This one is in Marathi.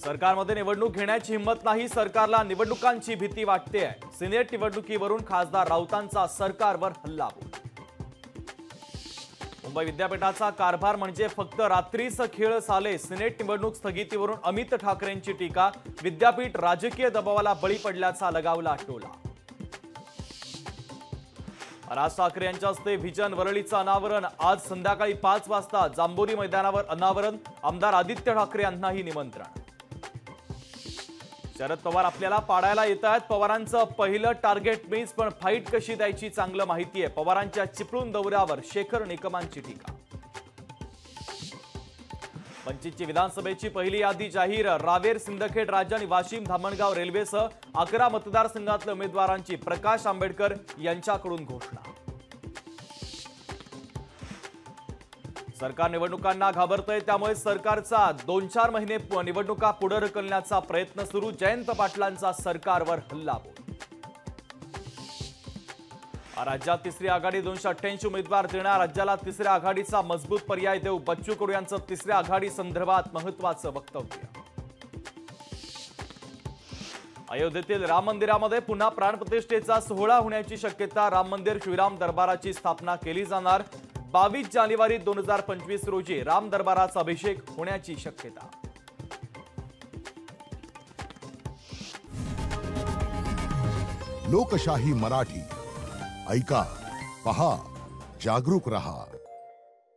सरकारमध्ये निवडणूक घेण्याची हिंमत नाही, सरकारला निवडणुकांची भीती वाटते। सिनेट निवडणुकीवरून खासदार राऊतांचा सरकारवर हल्लाबोल। मुंबई विद्यापीठाचा कारभार म्हणजे फक्त रात्रीचा खेळ साले। सिनेट निवडणूक स्थगितीवरून अमित ठाकरेंची टीका। विद्यापीठ राजकीय दबावाला बळी पडल्याचा लगावला टोला। राज ठाकरे यांच्या हस्ते व्हिजन वरळीचं अनावरण। आज संध्याकाळी 5 वाजता जांभोरी मैदानावर अनावरण। आमदार आदित्य ठाकरे यांनाही निमंत्रण। शरद पवार आपल्याला पाडायला येत आहेत। पवारांचं पहिलं टार्गेट मिस, पण फाईट कशी द्यायची चांगलं माहिती आहे। पवारांच्या चिपळूण दौऱ्यावर शेखर निकमांची टीका। वंचितची विधानसभेची पहिली यादी जाहीर। रावेर, सिंदखेड, राज्य आणि वाशिम, धामणगाव रेल्वेसह 11 मतदारसंघातल्या उमेदवारांची प्रकाश आंबेडकर यांच्याकडून घोषणा। सरकार निवडणुकांना घाबरतंय, त्यामुळे सरकारचा 2-4 महिने निवडणुका पुढे ढकलण्याचा प्रयत्न सुरू। जयंत पाटलांचा सरकारवर हल्लाबोल। राज्यात तिसरी आघाडी 288 उमेदवार देणार। राज्याला तिसऱ्या आघाडीचा मजबूत पर्याय देऊ। बच्चू कडू यांचं तिसऱ्या आघाडी संदर्भात महत्त्वाचं वक्तव्य। अयोध्येतील राम मंदिरामध्ये पुन्हा प्राणप्रतिष्ठेचा सोहळा होण्याची शक्यता। राम मंदिर श्रीराम दरबाराची स्थापना केली जाणार। 22 जानेवारी 2025 रोजी राम दरबाराचा अभिषेक होण्याची शक्यता। लोकशाही मराठी ऐका, पहा, जागरूक रहा।